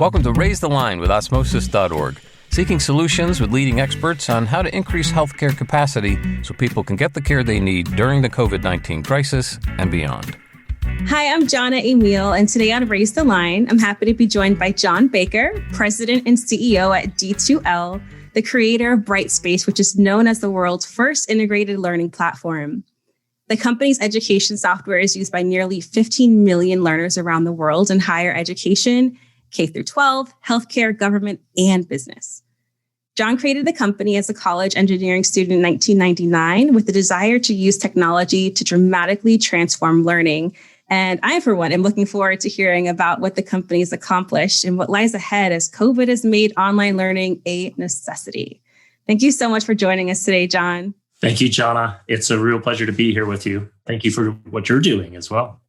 Welcome to Raise the Line with Osmosis.org, seeking solutions with leading experts on how to increase healthcare capacity so people can get the care they need during the COVID-19 crisis and beyond. Hi, I'm Jonna Emil, and today on Raise the Line, I'm happy to be joined by John Baker, President and CEO at D2L, the creator of Brightspace, which is known as the world's first integrated learning platform. The company's education software is used by nearly 15 million learners around the world in higher education, K through 12, healthcare, government, and business. John created the company as a college engineering student in 1999 with the desire to use technology to dramatically transform learning. And I, for one, am looking forward to hearing about what the company has accomplished and what lies ahead as COVID has made online learning a necessity. Thank you so much for joining us today, John. Thank you, Jonna. It's a real pleasure to be here with you. Thank you for what you're doing as well.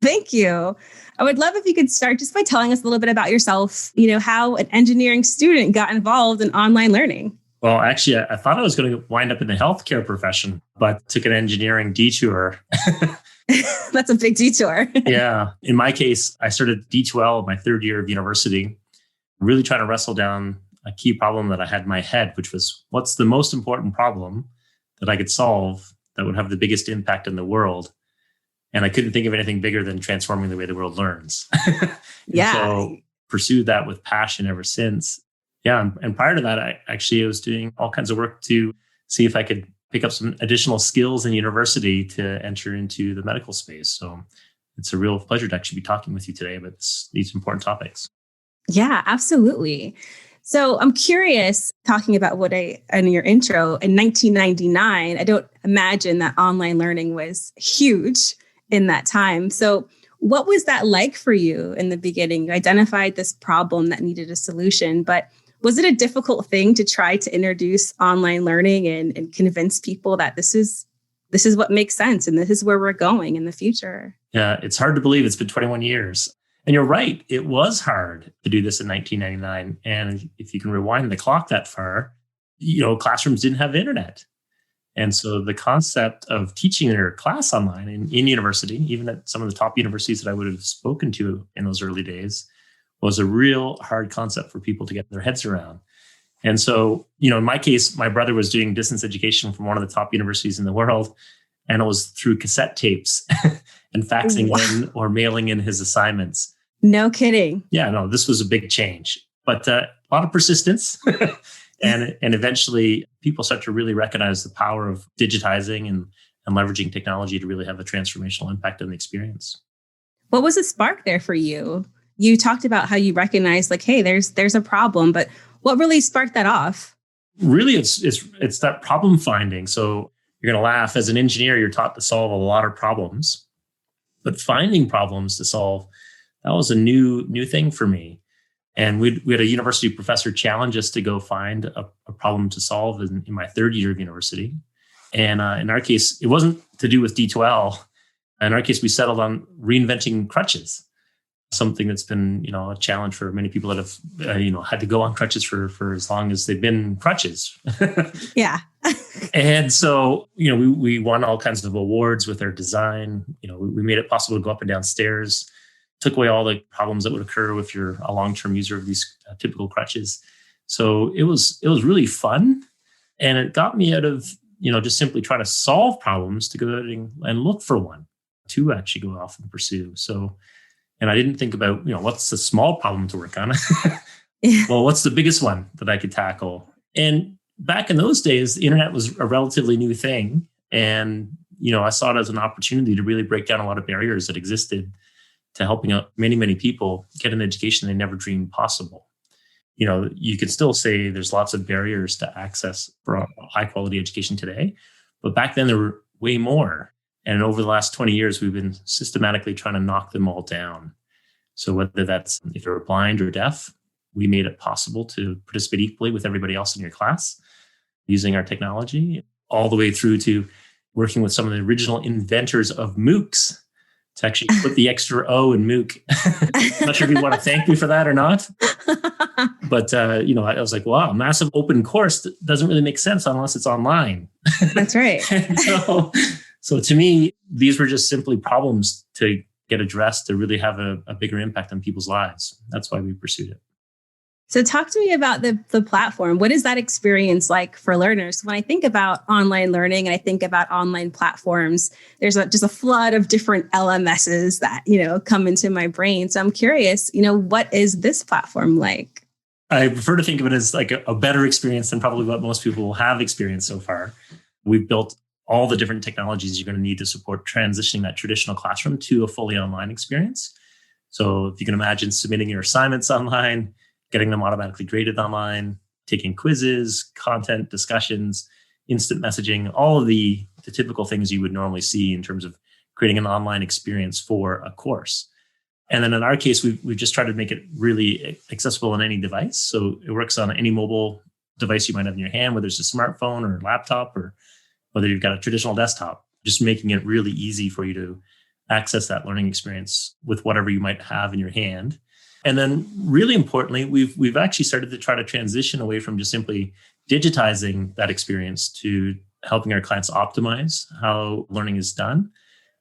Thank you. I would love if you could start just by telling us a little bit about yourself, how an engineering student got involved in online learning. Well, actually, I thought I was going to wind up in the healthcare profession, but took an engineering detour. That's a big detour. Yeah. In my case, I started D2L my third year of university, really trying to wrestle down a key problem that I had in my head, which was what's the most important problem that I could solve that would have the biggest impact in the world. And I couldn't think of anything bigger than transforming the way the world learns. Yeah. So pursued that with passion ever since. Yeah. And prior to that, I was doing all kinds of work to see if I could pick up some additional skills in university to enter into the medical space. So it's a real pleasure to actually be talking with you today about these important topics. Yeah, absolutely. So I'm curious, talking about in your intro, in 1999, I don't imagine that online learning was huge in that time. So what was that like for you in the beginning? You identified this problem that needed a solution, but was it a difficult thing to try to introduce online learning and convince people that this is what makes sense and this is where we're going in the future? Yeah, it's hard to believe it's been 21 years. And you're right, it was hard to do this in 1999. And if you can rewind the clock that far, classrooms didn't have internet. And so the concept of teaching your class online in university, even at some of the top universities that I would have spoken to in those early days, was a real hard concept for people to get their heads around. And so, in my case, my brother was doing distance education from one of the top universities in the world. And it was through cassette tapes and faxing in or mailing in his assignments. No kidding. Yeah, no, this was a big change, but a lot of persistence. and eventually people start to really recognize the power of digitizing and leveraging technology to really have a transformational impact on the experience. What was the spark there for you? You talked about how you recognized hey, there's a problem, but what really sparked that off? Really, it's that problem finding. So you're going to laugh. As an engineer, you're taught to solve a lot of problems, but finding problems to solve, that was a new thing for me. And we had a university professor challenge us to go find a problem to solve in my third year of university. And in our case, it wasn't to do with D2L. In our case, we settled on reinventing crutches, something that's been, a challenge for many people that have, had to go on crutches for as long as they've been crutches. Yeah. And so, we won all kinds of awards with our design. We made it possible to go up and down stairs, took away all the problems that would occur if you're a long-term user of these typical crutches. So it was really fun. And it got me out of, just simply trying to solve problems to go out and look for one to actually go off and pursue. So, and I didn't think about, what's the small problem to work on? Well, what's the biggest one that I could tackle? And back in those days, the internet was a relatively new thing. And, I saw it as an opportunity to really break down a lot of barriers that existed to helping out many, many people get an education they never dreamed possible. You could still say there's lots of barriers to access for a high quality education today, but back then there were way more. And over the last 20 years, we've been systematically trying to knock them all down. So whether that's if you're blind or deaf, we made it possible to participate equally with everybody else in your class using our technology, all the way through to working with some of the original inventors of MOOCs to actually put the extra O in MOOC. I'm not sure if you want to thank me for that or not. But, I was like, wow, massive open course doesn't really make sense unless it's online. That's right. So to me, these were just simply problems to get addressed to really have a bigger impact on people's lives. That's why we pursued it. So talk to me about the platform. What is that experience like for learners? When I think about online learning and I think about online platforms, there's just a flood of different LMSs that, come into my brain. So I'm curious, what is this platform like? I prefer to think of it as like a better experience than probably what most people have experienced so far. We've built all the different technologies you're going to need to support transitioning that traditional classroom to a fully online experience. So if you can imagine submitting your assignments online, getting them automatically graded online, taking quizzes, content discussions, instant messaging, all of the typical things you would normally see in terms of creating an online experience for a course. And then in our case, we've just tried to make it really accessible on any device. So it works on any mobile device you might have in your hand, whether it's a smartphone or laptop, or whether you've got a traditional desktop, just making it really easy for you to access that learning experience with whatever you might have in your hand. And then really importantly, we've actually started to try to transition away from just simply digitizing that experience to helping our clients optimize how learning is done,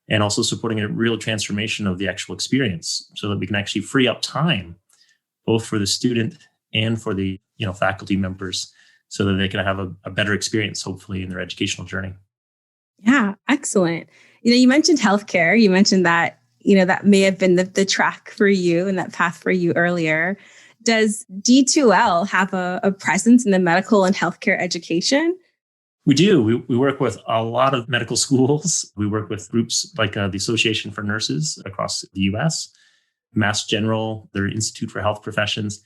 and also supporting a real transformation of the actual experience so that we can actually free up time, both for the student and for the faculty members, so that they can have a better experience, hopefully, in their educational journey. Yeah, excellent. You mentioned healthcare. You mentioned that, that may have been the track for you and that path for you earlier. Does D2L have a presence in the medical and healthcare education? We do. We work with a lot of medical schools. We work with groups like the Association for Nurses across the US, Mass General, their Institute for Health Professions,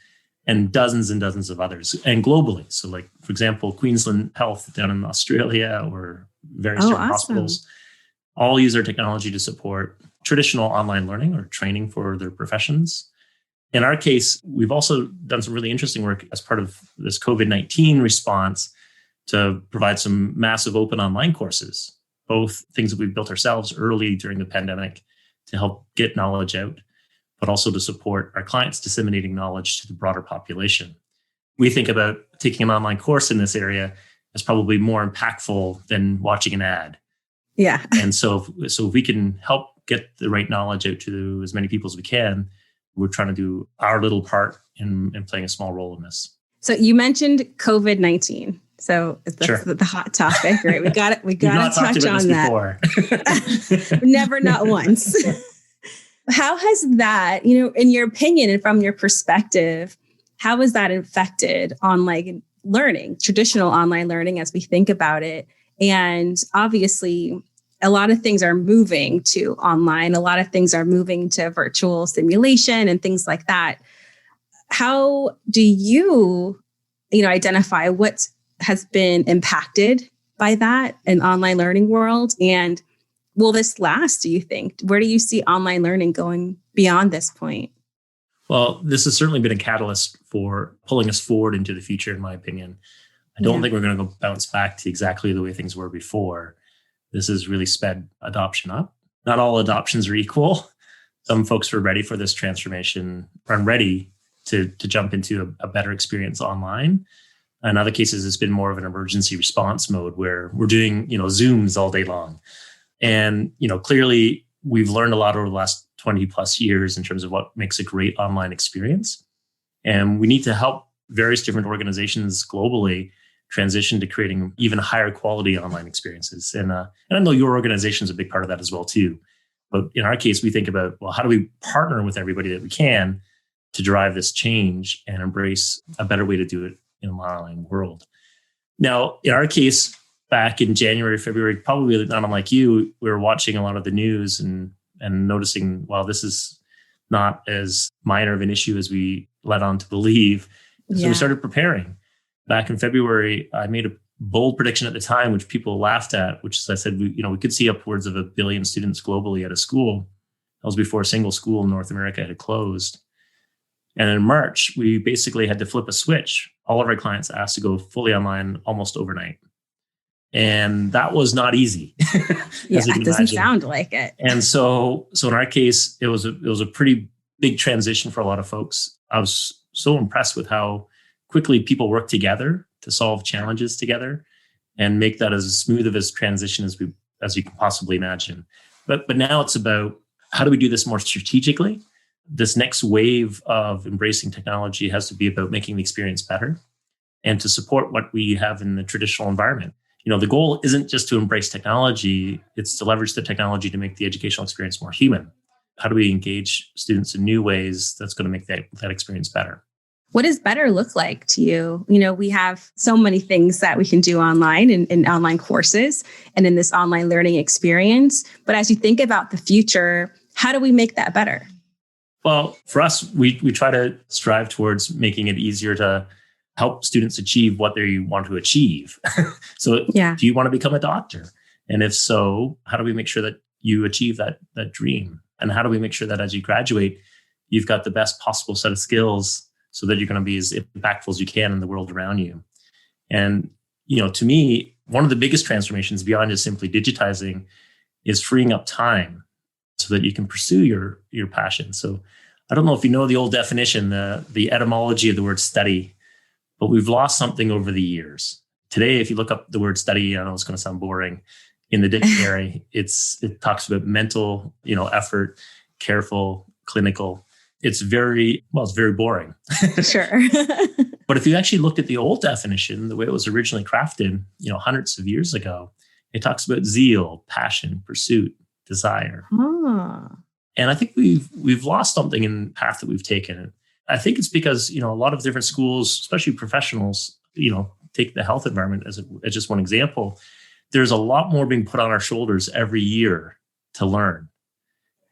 and dozens of others, and globally. So like, for example, Queensland Health down in Australia, or various different hospitals, all use our technology to support traditional online learning or training for their professions. In our case, we've also done some really interesting work as part of this COVID-19 response to provide some massive open online courses, both things that we've built ourselves early during the pandemic to help get knowledge out, but also to support our clients disseminating knowledge to the broader population. We think about taking an online course in this area as probably more impactful than watching an ad. Yeah. And so if we can help get the right knowledge out to as many people as we can, we're trying to do our little part in playing a small role in this. So you mentioned COVID-19. So that's Sure. the hot topic, right? We got to touch on that. Never, not once. How has that, in your opinion and from your perspective, how has that affected online learning, traditional online learning as we think about it? And obviously, a lot of things are moving to online. A lot of things are moving to virtual simulation and things like that. How do you, identify what has been impacted by that in online learning world? And will this last, do you think? Where do you see online learning going beyond this point? Well, this has certainly been a catalyst for pulling us forward into the future, in my opinion. I don't think we're going to go bounce back to exactly the way things were before. This has really sped adoption up. Not all adoptions are equal. Some folks are ready for this transformation and ready to jump into a better experience online. In other cases, it's been more of an emergency response mode where we're doing, Zooms all day long. And, clearly we've learned a lot over the last 20 plus years in terms of what makes a great online experience. And we need to help various different organizations globally transition to creating even higher quality online experiences. And I know your organization is a big part of that as well, too. But in our case, we think about, well, how do we partner with everybody that we can to drive this change and embrace a better way to do it in an online world? Now, in our case, back in January, February, probably not unlike you, we were watching a lot of the news and noticing, well, this is not as minor of an issue as we led on to believe. So we started preparing. Back in February, I made a bold prediction at the time, which people laughed at, which is I said, we could see upwards of 1 billion students globally at a school. That was before a single school in North America had closed. And in March, we basically had to flip a switch. All of our clients asked to go fully online almost overnight. And that was not easy. It doesn't sound like it. And so in our case, it was a pretty big transition for a lot of folks. I was so impressed with how quickly people work together to solve challenges together and make that as smooth of a transition as you can possibly imagine. But now it's about how do we do this more strategically? This next wave of embracing technology has to be about making the experience better and to support what we have in the traditional environment. The goal isn't just to embrace technology, it's to leverage the technology to make the educational experience more human. How do we engage students in new ways that's going to make that experience better? What does better look like to you? We have so many things that we can do online in online courses and in this online learning experience. But as you think about the future, how do we make that better? Well, for us, we try to strive towards making it easier to help students achieve what they want to achieve. So do you want to become a doctor? And if so, how do we make sure that you achieve that dream? And how do we make sure that as you graduate, you've got the best possible set of skills so that you're going to be as impactful as you can in the world around you? And, to me, one of the biggest transformations beyond just simply digitizing is freeing up time so that you can pursue your passion. So I don't know if you know the old definition, the etymology of the word study, but we've lost something over the years. Today, if you look up the word study, I know it's going to sound boring, in the dictionary, it talks about mental, effort, careful, clinical. It's very boring. Sure. But if you actually looked at the old definition, the way it was originally crafted, hundreds of years ago, it talks about zeal, passion, pursuit, desire. And I think we've lost something in the path that we've taken. I think it's because, a lot of different schools, especially professionals, take the health environment as just one example. There's a lot more being put on our shoulders every year to learn.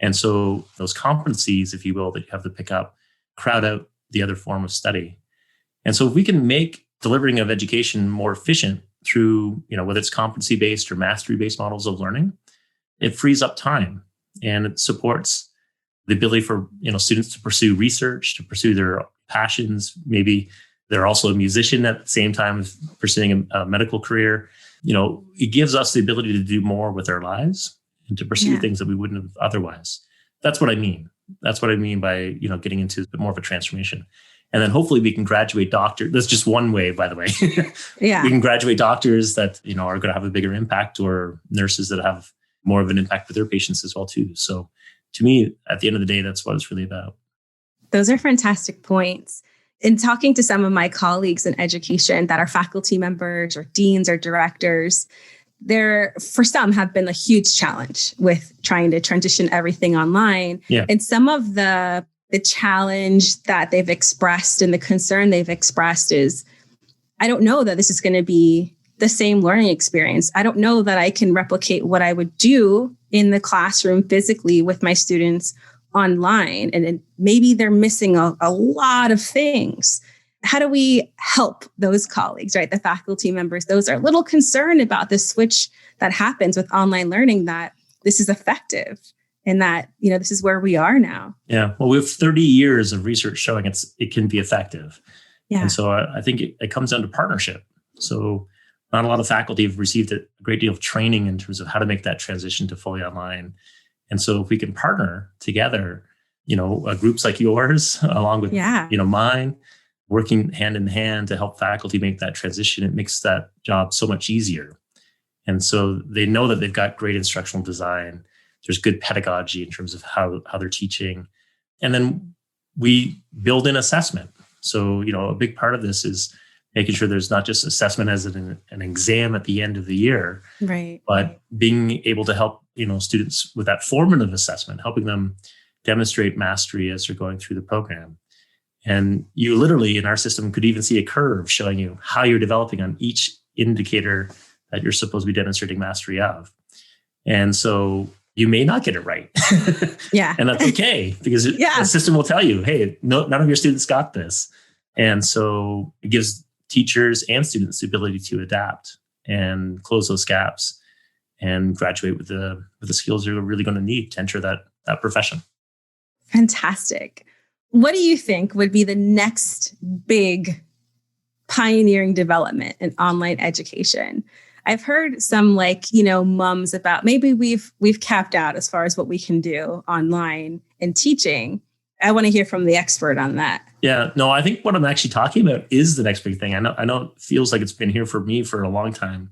And so those competencies, if you will, that you have to pick up, crowd out the other form of study. And so if we can make delivering of education more efficient through, whether it's competency-based or mastery-based models of learning, it frees up time and it supports the ability for, students to pursue research, to pursue their passions. Maybe they're also a musician at the same time as pursuing a medical career. It gives us the ability to do more with our lives and to pursue things that we wouldn't have otherwise. That's what I mean. That's what I mean by, getting into a bit more of a transformation. And then hopefully we can graduate doctors. That's just one way, by the way. Yeah. We can graduate doctors that, are going to have a bigger impact, or nurses that have more of an impact with their patients as well, too. So to me, at the end of the day, that's what it's really about. Those are fantastic points. In talking to some of my colleagues in education that are faculty members or deans or directors, there, for some, have been a huge challenge with trying to transition everything online. Yeah. And some of the challenge that they've expressed and the concern they've expressed is, I don't know that this is going to be the same learning experience. I don't know that I can replicate what I would do in the classroom physically with my students online. And maybe they're missing a lot of things. How do we help those colleagues, right? The faculty members, those are a little concerned about the switch that happens with online learning, that this is effective and that, this is where we are now. Yeah. Well, we have 30 years of research showing it can be effective. Yeah. And so I think it comes down to partnership. So not a lot of faculty have received a great deal of training in terms of how to make that transition to fully online. And so if we can partner together, groups like yours, along with, mine, working hand in hand to help faculty make that transition, it makes that job so much easier. And so they know that they've got great instructional design. There's good pedagogy in terms of how they're teaching. And then we build in assessment. So, a big part of this is making sure there's not just assessment as an exam at the end of the year, right? But being able to help, students with that formative assessment, helping them demonstrate mastery as they're going through the program. And you literally, in our system, could even see a curve showing you how you're developing on each indicator that you're supposed to be demonstrating mastery of. And so you may not get it right. Yeah. And that's okay, because the system will tell you, hey, none of your students got this. And so it gives teachers and students the ability to adapt and close those gaps and graduate with the skills you're really going to need to enter that profession. Fantastic. What do you think would be the next big pioneering development in online education? I've heard some mums about maybe we've capped out as far as what we can do online in teaching. I want to hear from the expert on that. Yeah, no, I think what I'm actually talking about is the next big thing. I know it feels like it's been here for me for a long time.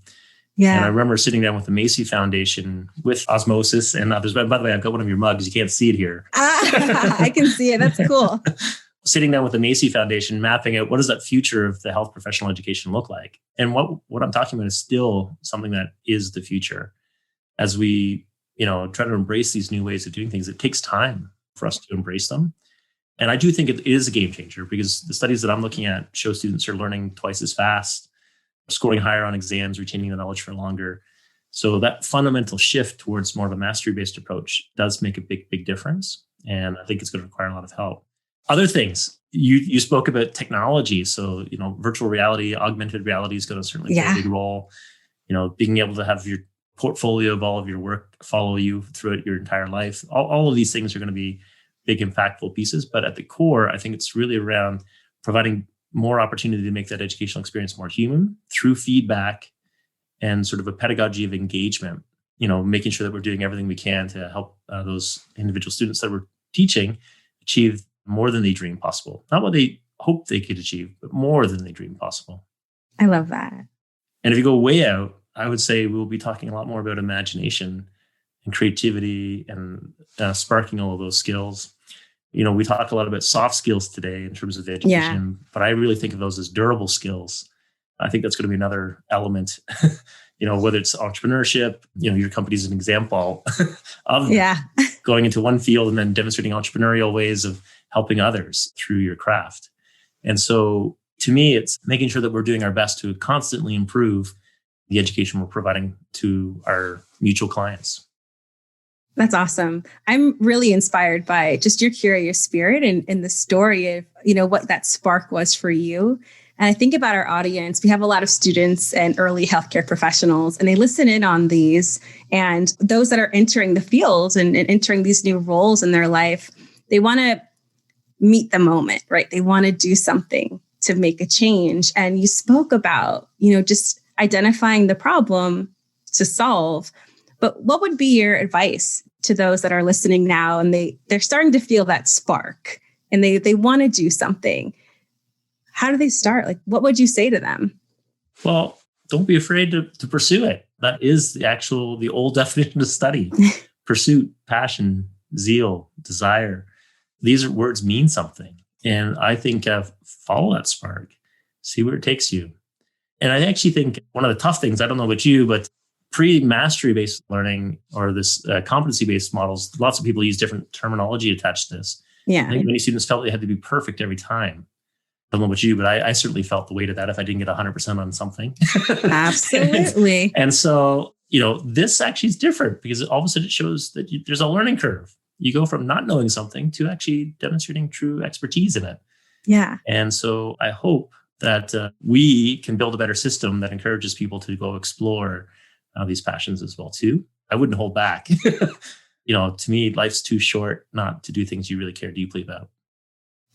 Yeah. And I remember sitting down with the Macy Foundation with Osmosis and others. By the way, I've got one of your mugs. You can't see it here. I can see it. That's cool. Sitting down with the Macy Foundation, mapping out what does that future of the health professional education look like? And what I'm talking about is still something that is the future. As we, try to embrace these new ways of doing things, it takes time for us to embrace them. And I do think it is a game changer because the studies that I'm looking at show students are learning twice as fast, scoring higher on exams, retaining the knowledge for longer. So that fundamental shift towards more of a mastery-based approach does make a big, big difference. And I think it's going to require a lot of help. Other things, you spoke about technology. So, virtual reality, augmented reality is going to certainly play a big role. Being able to have your portfolio of all of your work follow you throughout your entire life. All of these things are going to be big, impactful pieces. But at the core, I think it's really around providing more opportunity to make that educational experience more human through feedback and sort of a pedagogy of engagement, making sure that we're doing everything we can to help those individual students that we're teaching achieve more than they dream possible. Not what they hope they could achieve, but more than they dream possible. I love that. And if you go way out, I would say we'll be talking a lot more about imagination and creativity and sparking all of those skills. We talk a lot about soft skills today in terms of education, but I really think of those as durable skills. I think that's going to be another element, whether it's entrepreneurship, your company's an example of going into one field and then demonstrating entrepreneurial ways of helping others through your craft. And so to me, it's making sure that we're doing our best to constantly improve the education we're providing to our mutual clients. That's awesome. I'm really inspired by just your curious spirit and the story of, what that spark was for you. And I think about our audience. We have a lot of students and early healthcare professionals, and they listen in on these. And those that are entering the field and entering these new roles in their life, they want to meet the moment, right? They want to do something to make a change. And you spoke about, just identifying the problem to solve. But what would be your advice to those that are listening now and they're starting to feel that spark and they want to do something? How do they start? Like, what would you say to them? Well, don't be afraid to pursue it. That is the old definition of study. Pursuit, passion, zeal, desire. These words mean something. And I think follow that spark, see where it takes you. And I actually think one of the tough things, I don't know about you, but pre-mastery-based learning or this competency-based models, lots of people use different terminology attached to this. Yeah. I think many students felt they had to be perfect every time. I don't know about you, but I certainly felt the weight of that if I didn't get 100% on something. Absolutely. And so, this actually is different because all of a sudden it shows that there's a learning curve. You go from not knowing something to actually demonstrating true expertise in it. Yeah. And so I hope that we can build a better system that encourages people to go explore these passions as well, too. I wouldn't hold back. To me, life's too short not to do things you really care deeply about.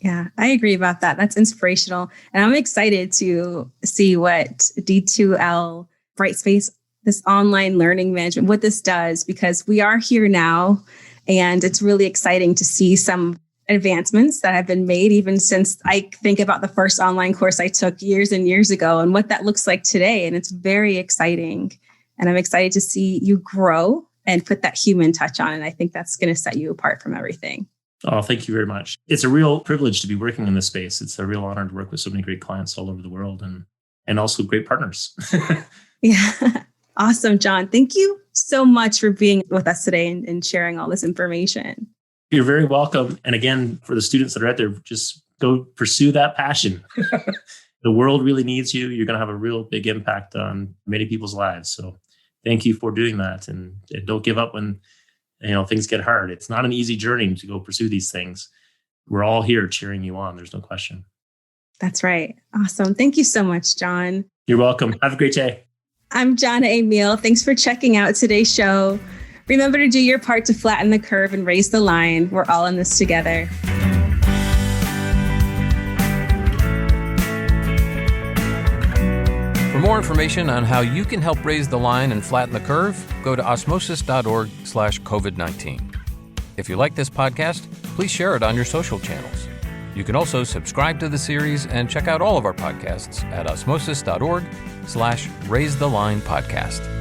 Yeah, I agree about that. That's inspirational. And I'm excited to see what D2L, Brightspace, this online learning management, what this does, because we are here now. And it's really exciting to see some advancements that have been made, even since I think about the first online course I took years and years ago and what that looks like today. And it's very exciting. And I'm excited to see you grow and put that human touch on. And I think that's going to set you apart from everything. Oh, thank you very much. It's a real privilege to be working in this space. It's a real honor to work with so many great clients all over the world and also great partners. Yeah. Awesome, John. Thank you so much for being with us today and sharing all this information. You're very welcome. And again, for the students that are out there, just go pursue that passion. The world really needs you. You're going to have a real big impact on many people's lives. So thank you for doing that. And don't give up when things get hard. It's not an easy journey to go pursue these things. We're all here cheering you on. There's no question. That's right. Awesome. Thank you so much, John. You're welcome. Have a great day. I'm Jonna Emil. Thanks for checking out today's show. Remember to do your part to flatten the curve and raise the line. We're all in this together. For more information on how you can help raise the line and flatten the curve, go to osmosis.org/COVID-19. If you like this podcast, please share it on your social channels. You can also subscribe to the series and check out all of our podcasts at osmosis.org/Raise the Line podcast.